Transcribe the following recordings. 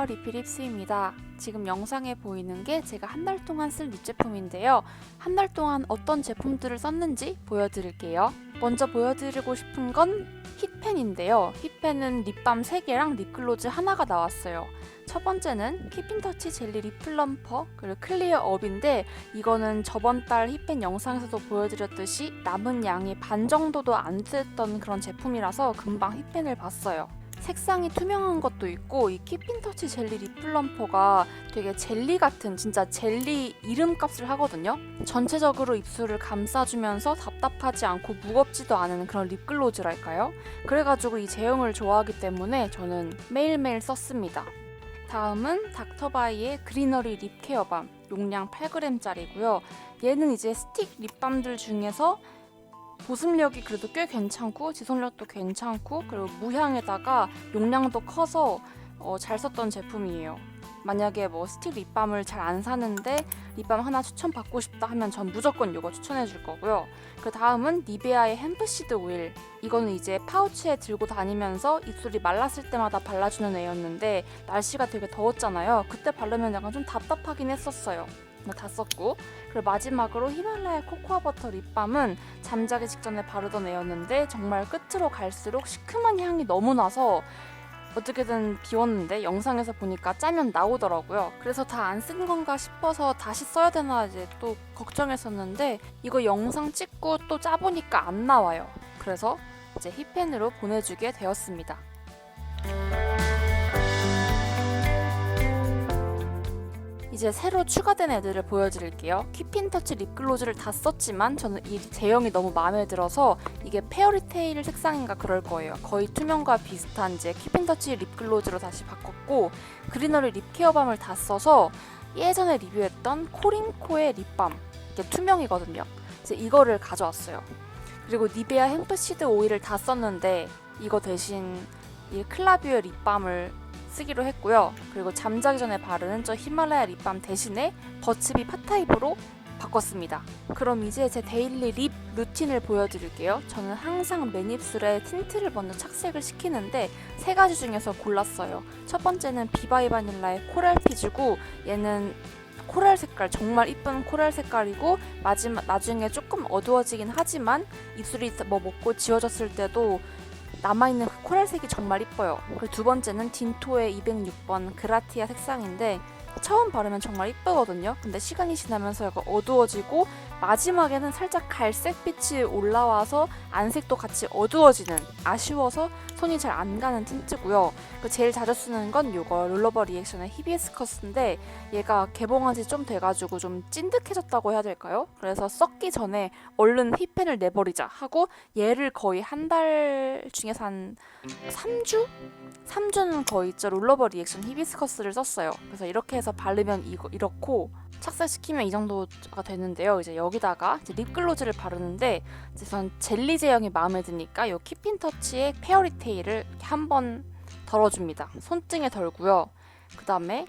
안녕하세요, 리필립스입니다. 지금 영상에 보이는 게 제가 한 달 동안 쓸 립 제품인데요. 한 달 동안 어떤 제품들을 썼는지 보여드릴게요. 먼저 보여드리고 싶은 건 힛펜인데요. 힛펜은 립밤 3개랑 립글로즈 하나가 나왔어요. 첫 번째는 키핑터치 젤리 립 플럼퍼 그리고 클리어 업인데, 이거는 저번 달 힛펜 영상에서도 보여드렸듯이 남은 양이 반 정도도 안 됐던 그런 제품이라서 금방 힛펜을 봤어요. 색상이 투명한 것도 있고, 이 키핑터치 젤리 립 플럼퍼가 되게 젤리 같은, 진짜 젤리 이름값을 하거든요. 전체적으로 입술을 감싸주면서 답답하지 않고 무겁지도 않은 그런 립글로즈랄까요? 그래가지고 이 제형을 좋아하기 때문에 저는 매일매일 썼습니다. 다음은 닥터바이의 그리너리 립 케어밤, 용량 8g짜리고요. 얘는 이제 스틱 립밤들 중에서 보습력이 그래도 꽤 괜찮고 지속력도 괜찮고, 그리고 무향에다가 용량도 커서 잘 썼던 제품이에요. 만약에 뭐 스틱 립밤을 잘 안 사는데 립밤 하나 추천받고 싶다 하면 전 무조건 이거 추천해 줄 거고요. 그 다음은 니베아의 햄프시드 오일. 이거는 이제 파우치에 들고 다니면서 입술이 말랐을 때마다 발라주는 애였는데, 날씨가 되게 더웠잖아요. 그때 바르면 약간 좀 답답하긴 했었어요. 다 썼고, 그리고 마지막으로 히말라야 코코아 버터 립밤은 잠자기 직전에 바르던 애였는데 정말 끝으로 갈수록 시큼한 향이 너무 나서 어떻게든 비웠는데 영상에서 보니까 짜면 나오더라고요. 그래서 다 안 쓴 건가 싶어서 다시 써야 되나 이제 또 걱정했었는데, 이거 영상 찍고 또 짜보니까 안 나와요. 그래서 이제 힙펜으로 보내주게 되었습니다. 이제 새로 추가된 애들을 보여드릴게요. 키핑터치 립글로즈를 다 썼지만 저는 이 제형이 너무 마음에 들어서, 이게 페어리테일 색상인가 그럴 거예요. 거의 투명과 비슷한 이제 키핑터치 립글로즈로 다시 바꿨고, 그리너리 립 케어밤을 다 써서 예전에 리뷰했던 코링코의 립밤, 이게 투명이거든요. 이제 이거를 가져왔어요. 그리고 니베아 햄프시드 오일을 다 썼는데 이거 대신 이 클라뷰의 립밤을 쓰기로 했고요. 그리고 잠자기 전에 바르는 저 히말라야 립밤 대신에 버츠비 팟타입으로 바꿨습니다. 그럼 이제 제 데일리 립 루틴을 보여드릴게요. 저는 항상 맨입술에 틴트를 먼저 착색을 시키는데 3가지 중에서 골랐어요. 첫 번째는 비바이 바닐라의 코랄 피즈고, 얘는 코랄 색깔, 정말 이쁜 코랄 색깔이고, 나중에 조금 어두워지긴 하지만 입술이 뭐 먹고 지워졌을 때도 남아있는 그 코랄색이 정말 이뻐요. 그리고 두 번째는 딘토의 206번 그라티아 색상인데, 처음 바르면 정말 이쁘거든요. 근데 시간이 지나면서 약간 어두워지고 마지막에는 살짝 갈색빛이 올라와서 안색도 같이 어두워지는, 아쉬워서 손이 잘 안 가는 틴트고요. 제일 자주 쓰는 건 이거 롤러버 리액션의 히비스커스인데, 얘가 개봉한 지 좀 돼가지고 좀 찐득해졌다고 해야 될까요? 그래서 썩기 전에 얼른 힙펜을 내버리자 하고 얘를 거의 한 달 중에서 한 3주? 3주는 거의 저 롤러버 리액션 히비스커스를 썼어요. 그래서 이렇게 해서 바르면 이렇고 착색시키면 이 정도가 되는데요. 이제 여기다가 이제 립글로즈를 바르는데, 이제 전 젤리 제형이 마음에 드니까 이 키핑터치의 페어리테일을 한번 덜어줍니다. 손등에 덜고요. 그 다음에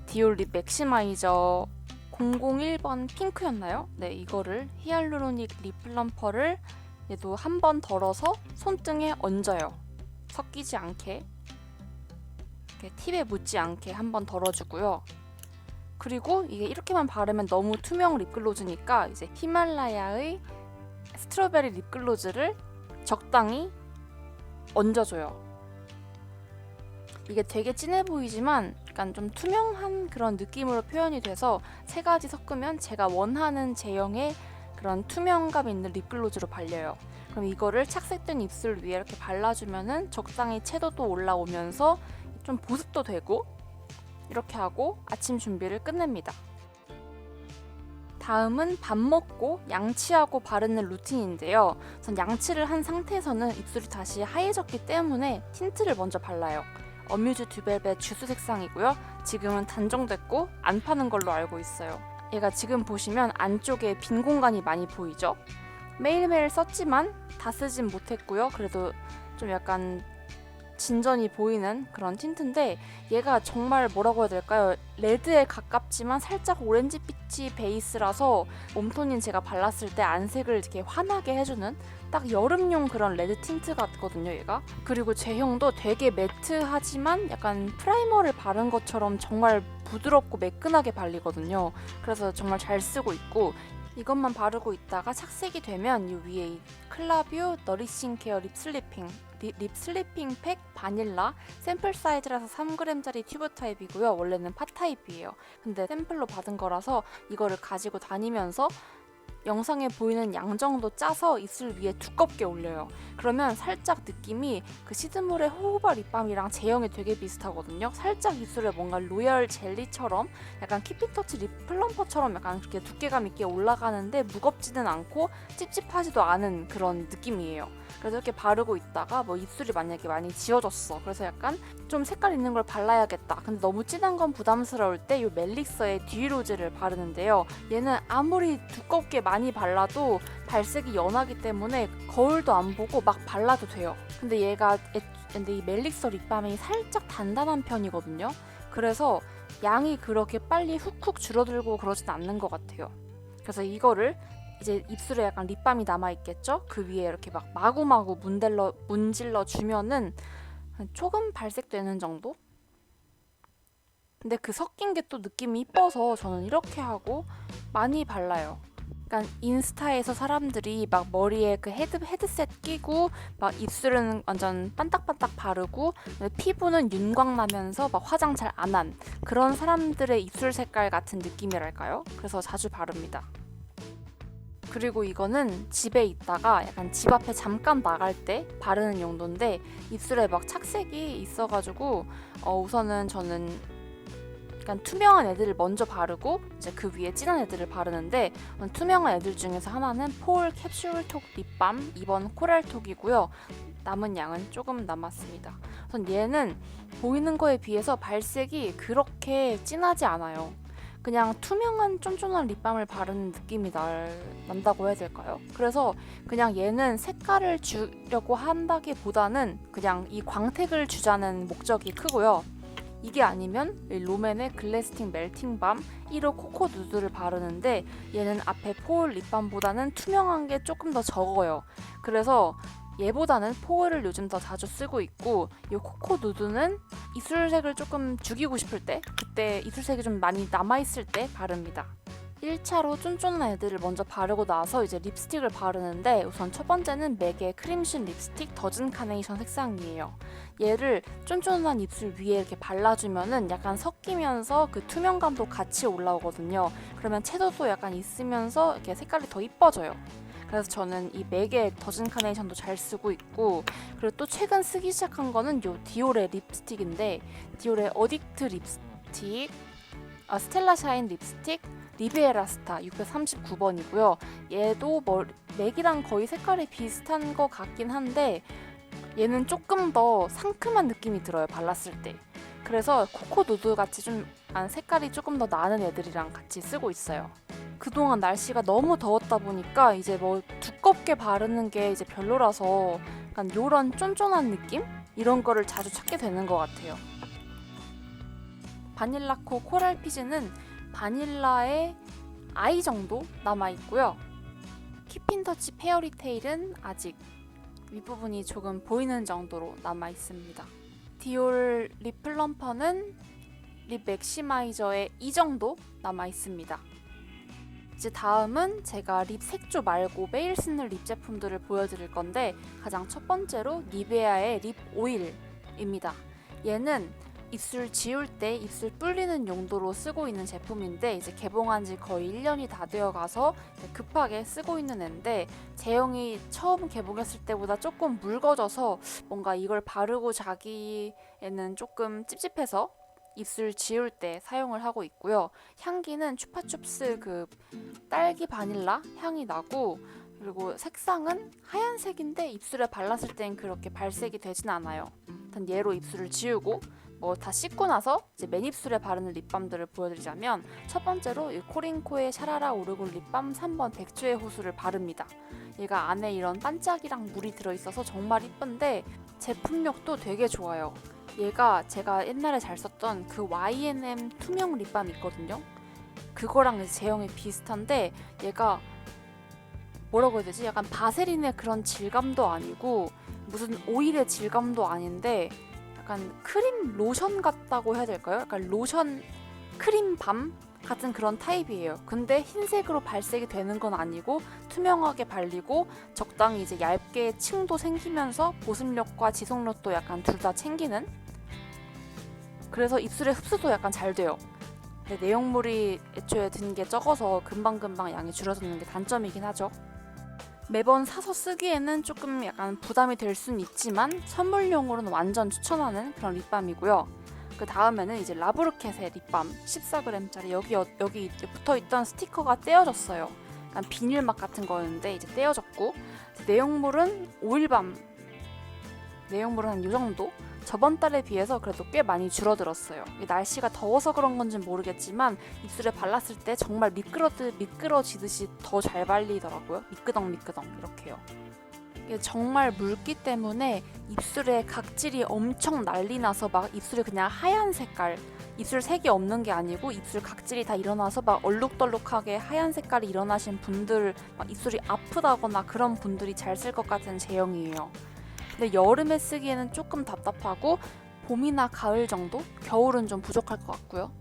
디올 립 맥시마이저 001번 핑크였나요? 네, 이거를 히알루로닉 립 플럼퍼를 얘도 한번 덜어서 손등에 얹어요. 섞이지 않게, 이렇게 팁에 묻지 않게 한번 덜어주고요. 그리고 이게 이렇게만 바르면 너무 투명 립글로즈니까 이제 히말라야의 스트로베리 립글로즈를 적당히 얹어줘요. 이게 되게 진해 보이지만 약간 좀 투명한 그런 느낌으로 표현이 돼서 3가지 섞으면 제가 원하는 제형의 그런 투명감 있는 립글로즈로 발려요. 그럼 이거를 착색된 입술 위에 이렇게 발라주면은 적당히 채도도 올라오면서 좀 보습도 되고, 이렇게 하고 아침 준비를 끝냅니다. 다음은 밥 먹고 양치하고 바르는 루틴인데요. 전 양치를 한 상태에서는 입술이 다시 하얘졌기 때문에 틴트를 먼저 발라요. 어뮤즈 듀벨벳 주스 색상이고요. 지금은 단종됐고 안 파는 걸로 알고 있어요. 얘가 지금 보시면 안쪽에 빈 공간이 많이 보이죠? 매일매일 썼지만 다 쓰진 못했고요. 그래도 좀 약간 진전이 보이는 그런 틴트인데 얘가 정말 뭐라고 해야 될까요? 레드에 가깝지만 살짝 오렌지빛이 베이스라서 웜톤인 제가 발랐을 때 안색을 이렇게 환하게 해주는 딱 여름용 그런 레드 틴트 같거든요, 얘가. 그리고 제형도 되게 매트하지만 약간 프라이머를 바른 것처럼 정말 부드럽고 매끈하게 발리거든요. 그래서 정말 잘 쓰고 있고, 이것만 바르고 있다가 착색이 되면 이 위에 이 클라뷰 너리싱 케어 립 슬리핑 팩 바닐라 샘플 사이즈라서 3g짜리 튜브 타입이고요. 원래는 팟 타입이에요. 근데 샘플로 받은 거라서 이거를 가지고 다니면서 영상에 보이는 양 정도 짜서 입술 위에 두껍게 올려요. 그러면 살짝 느낌이 그 시드물의 호호바 립밤이랑 제형이 되게 비슷하거든요. 살짝 입술에 뭔가 로열 젤리처럼 약간 키핑터치 립 플럼퍼처럼 약간 그렇게 두께감 있게 올라가는데 무겁지는 않고 찝찝하지도 않은 그런 느낌이에요. 그래서 이렇게 바르고 있다가 뭐 입술이 만약에 많이 지워졌어. 그래서 약간 좀 색깔 있는 걸 발라야겠다. 근데 너무 진한 건 부담스러울 때 이 멜릭서의 듀이로즈를 바르는데요. 얘는 아무리 두껍게 많이 발라도 발색이 연하기 때문에 거울도 안 보고 막 발라도 돼요. 근데 근데 이 멜릭서 립밤이 살짝 단단한 편이거든요. 그래서 양이 그렇게 빨리 훅훅 줄어들고 그러진 않는 것 같아요. 그래서 이거를 이제 입술에 약간 립밤이 남아있겠죠? 그 위에 이렇게 막 마구마구 문질러 주면은 조금 발색되는 정도? 근데 그 섞인 게 또 느낌이 이뻐서 저는 이렇게 하고 많이 발라요. 그러니까 인스타에서 사람들이 막 머리에 그 헤드셋 끼고 막 입술은 완전 반딱반딱 바르고 피부는 윤광 나면서 막 화장 잘 안 한 그런 사람들의 입술 색깔 같은 느낌이랄까요? 그래서 자주 바릅니다. 그리고 이거는 집에 있다가 약간 집 앞에 잠깐 나갈 때 바르는 용도인데 입술에 막 착색이 있어가지고 우선은 저는 약간 투명한 애들을 먼저 바르고 이제 그 위에 진한 애들을 바르는데 투명한 애들 중에서 하나는 폴 캡슐톡 립밤 2번 코랄톡이고요. 남은 양은 조금 남았습니다. 우선 얘는 보이는 거에 비해서 발색이 그렇게 진하지 않아요. 그냥 투명한 쫀쫀한 립밤을 바르는 느낌이 난다고 해야 될까요? 그래서 그냥 얘는 색깔을 주려고 한다기보다는 그냥 이 광택을 주자는 목적이 크고요. 이게 아니면 롬앤의 글래스틱 멜팅밤 1호 코코 누드를 바르는데 얘는 앞에 포올 립밤보다는 투명한 게 조금 더 적어요. 그래서 얘보다는 포올을 요즘 더 자주 쓰고 있고 이 코코 누드는 입술색을 조금 죽이고 싶을 때 그때 입술색이 좀 많이 남아있을 때 바릅니다. 1차로 쫀쫀한 애들을 먼저 바르고 나서 이제 립스틱을 바르는데 우선 첫 번째는 맥의 크림신 립스틱 더즌 카네이션 색상이에요. 얘를 쫀쫀한 입술 위에 이렇게 발라주면은 약간 섞이면서 그 투명감도 같이 올라오거든요. 그러면 채도도 약간 있으면서 이렇게 색깔이 더 이뻐져요. 그래서 저는 이 맥의 더즌 카네이션도 잘 쓰고 있고 그리고 또 최근 쓰기 시작한 거는 요 디올의 립스틱인데 디올의 어딕트 립스틱 스텔라 샤인 립스틱 리베라 스타 639번이고요. 얘도 맥이랑 거의 색깔이 비슷한 것 같긴 한데 얘는 조금 더 상큼한 느낌이 들어요, 발랐을 때. 그래서 코코 누드 같이 좀 색깔이 조금 더 나는 애들이랑 같이 쓰고 있어요. 그동안 날씨가 너무 더웠다 보니까 이제 뭐 두껍게 바르는 게 이제 별로라서 약간 요런 쫀쫀한 느낌? 이런 거를 자주 찾게 되는 것 같아요. 바닐라코 코랄 피즈는 바닐라의 아이 정도 남아있고요. 키핀터치 페어리테일은 아직 윗부분이 조금 보이는 정도로 남아있습니다. 디올 립 플럼퍼는 립 맥시마이저의 이 정도 남아있습니다. 이제 다음은 제가 립 색조 말고 매일 쓰는 립 제품들을 보여드릴 건데 가장 첫 번째로 니베아의 립 오일입니다. 얘는 입술 지울 때 입술 불리는 용도로 쓰고 있는 제품인데 이제 개봉한 지 거의 1년이 다 되어 가서 급하게 쓰고 있는 앤데 제형이 처음 개봉했을 때보다 조금 묽어져서 뭔가 이걸 바르고 자기에는 조금 찝찝해서 입술 지울 때 사용을 하고 있고요. 향기는 추파춥스 그 딸기 바닐라 향이 나고 그리고 색상은 하얀색인데 입술에 발랐을 땐 그렇게 발색이 되진 않아요. 일단 얘로 입술을 지우고 뭐 다 씻고 나서 이제 맨입술에 바르는 립밤들을 보여드리자면, 첫 번째로 이 코링코의 샤라라 오르골 립밤 3번 백주의 호수를 바릅니다. 얘가 안에 이런 반짝이랑 물이 들어있어서 정말 이쁜데 제품력도 되게 좋아요. 얘가 제가 옛날에 잘 썼던 그 YNM 투명 립밤 있거든요. 그거랑 제형이 비슷한데 얘가 뭐라고 해야 되지? 약간 바세린의 그런 질감도 아니고 무슨 오일의 질감도 아닌데 약간 크림 로션 같다고 해야 될까요? 약간 로션 크림밤 같은 그런 타입이에요. 근데 흰색으로 발색이 되는 건 아니고 투명하게 발리고 적당히 이제 얇게 층도 생기면서 보습력과 지속력도 약간 둘 다 챙기는, 그래서 입술에 흡수도 약간 잘 돼요. 근데 내용물이 애초에 든 게 적어서 금방금방 양이 줄어드는 게 단점이긴 하죠. 매번 사서 쓰기에는 조금 약간 부담이 될 수는 있지만 선물용으로는 완전 추천하는 그런 립밤이고요. 그 다음에는 이제 라브르켓의 립밤 14g짜리 여기 붙어있던 스티커가 떼어졌어요. 약간 비닐 맛 같은 거였는데 이제 떼어졌고, 내용물은 오일밤 내용물은 한 이 정도? 저번 달에 비해서 그래도 꽤 많이 줄어들었어요. 날씨가 더워서 그런 건지는 모르겠지만 입술에 발랐을 때 정말 미끄러지듯이 더 잘 발리더라고요. 미끄덩미끄덩 이렇게요. 이게 정말 묽기 때문에 입술에 각질이 엄청 난리 나서 막 입술이 그냥 하얀 색깔, 입술 색이 없는 게 아니고 입술 각질이 다 일어나서 막 얼룩덜룩하게 하얀 색깔이 일어나신 분들, 막 입술이 아프다거나 그런 분들이 잘 쓸 것 같은 제형이에요. 근데 여름에 쓰기에는 조금 답답하고 봄이나 가을 정도? 겨울은 좀 부족할 것 같고요.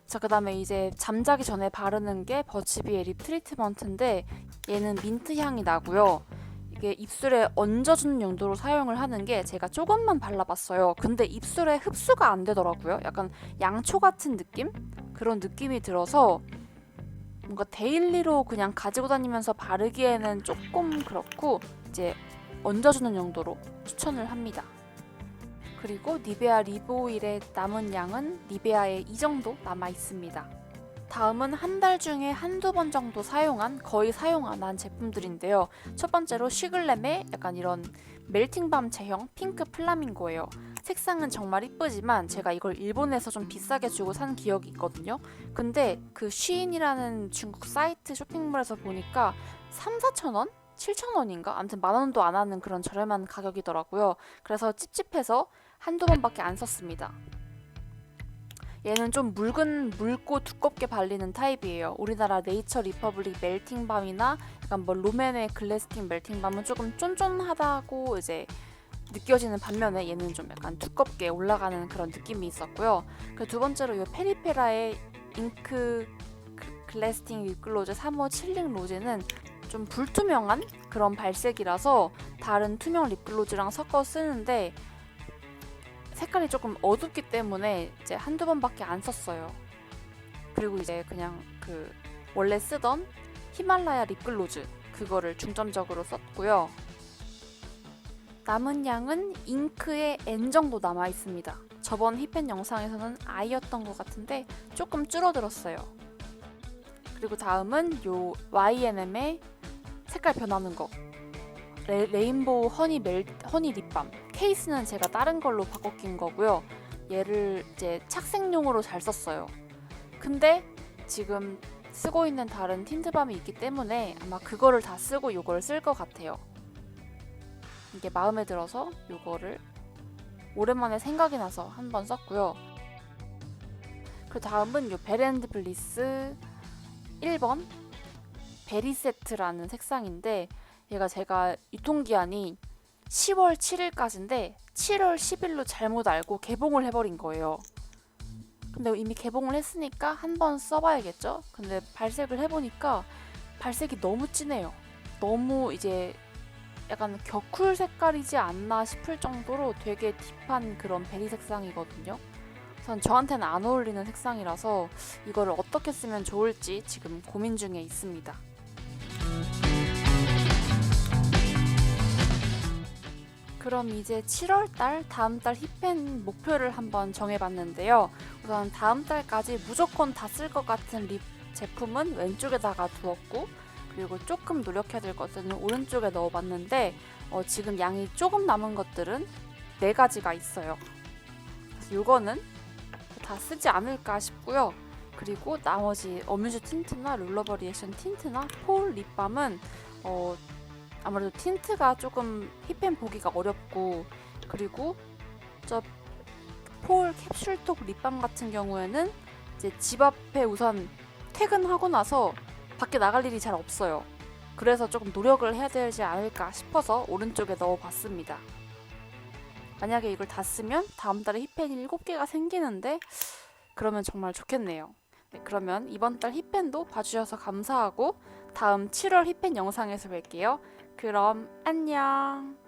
자, 그 다음에 이제 잠자기 전에 바르는 게 버치비의 립 트리트먼트인데 얘는 민트 향이 나고요. 이게 입술에 얹어주는 용도로 사용을 하는 게 제가 조금만 발라봤어요. 근데 입술에 흡수가 안 되더라고요. 약간 양초 같은 느낌? 그런 느낌이 들어서 뭔가 데일리로 그냥 가지고 다니면서 바르기에는 조금 그렇고 이제 얹어주는 용도로 추천을 합니다. 그리고 니베아 립 오일의 남은 양은 니베아에 이 정도 남아 있습니다. 다음은 한 달 중에 한두 번 정도 거의 사용 안 한 제품들인데요. 첫 번째로 쉬글램의 약간 이런 멜팅밤 제형 핑크 플라밍고예요. 색상은 정말 이쁘지만 제가 이걸 일본에서 좀 비싸게 주고 산 기억이 있거든요. 근데 그 쉬인이라는 중국 사이트 쇼핑몰에서 보니까 3,4,000원? 7,000원인가? 아무튼 10,000원도 안 하는 그런 저렴한 가격이더라고요. 그래서 찝찝해서 한두 번밖에 안 썼습니다. 얘는 좀 묽고 두껍게 발리는 타입이에요. 우리나라 네이처 리퍼블릭 멜팅밤이나 약간 뭐 롬앤의 글래스틱 멜팅밤은 조금 쫀쫀하다고 이제 느껴지는 반면에 얘는 좀 약간 두껍게 올라가는 그런 느낌이 있었고요. 그 두 번째로 이 페리페라의 잉크 글래스틱 립글로즈 3호 칠링 로제는 좀 불투명한 그런 발색이라서 다른 투명 립글로즈랑 섞어 쓰는데 색깔이 조금 어둡기 때문에 이제 한두 번밖에 안 썼어요. 그리고 이제 그냥 그 원래 쓰던 히말라야 립글로즈 그거를 중점적으로 썼고요. 남은 양은 잉크의 N 정도 남아 있습니다. 저번 힙펜 영상에서는 I였던 것 같은데 조금 줄어들었어요. 그리고 다음은 요 YNM의 색깔 변하는 거 레인보우 허니 립밤. 케이스는 제가 다른 걸로 바꿔 낀 거고요. 얘를 이제 착색용으로 잘 썼어요. 근데 지금 쓰고 있는 다른 틴트밤이 있기 때문에 아마 그거를 다 쓰고 이걸 쓸 것 같아요. 이게 마음에 들어서 이거를 오랜만에 생각이 나서 한번 썼고요. 그 다음은 요 베렌드 블리스 1번 베리 세트라는 색상인데 얘가 제가 유통기한이 10월 7일까지인데 7월 10일로 잘못 알고 개봉을 해버린 거예요. 근데 이미 개봉을 했으니까 한번 써봐야겠죠? 근데 발색을 해보니까 발색이 너무 진해요. 너무 이제 약간 격쿨 색깔이지 않나 싶을 정도로 되게 딥한 그런 베리 색상이거든요. 우선 저한테는 안 어울리는 색상이라서 이거를 어떻게 쓰면 좋을지 지금 고민 중에 있습니다. 그럼 이제 7월달 다음 달 힙펜 목표를 한번 정해봤는데요. 우선 다음 달까지 무조건 다 쓸 것 같은 립 제품은 왼쪽에다가 두었고, 그리고 조금 노력해야 될 것들은 오른쪽에 넣어봤는데 지금 양이 조금 남은 것들은 4가지가 있어요. 요거는 다 쓰지 않을까 싶고요. 그리고 나머지 어뮤즈 틴트나 롤러버리에이션 틴트나 폴 립밤은 아무래도 틴트가 조금 힙펜 보기가 어렵고, 그리고 저 폴 캡슐톡 립밤 같은 경우에는 이제 집 앞에 우선 퇴근하고 나서 밖에 나갈 일이 잘 없어요. 그래서 조금 노력을 해야 되지 않을까 싶어서 오른쪽에 넣어봤습니다. 만약에 이걸 다 쓰면 다음 달에 힙펜이 7개가 생기는데 그러면 정말 좋겠네요. 네, 그러면 이번 달 힙펜도 봐주셔서 감사하고 다음 7월 힙펜 영상에서 뵐게요. 그럼 안녕.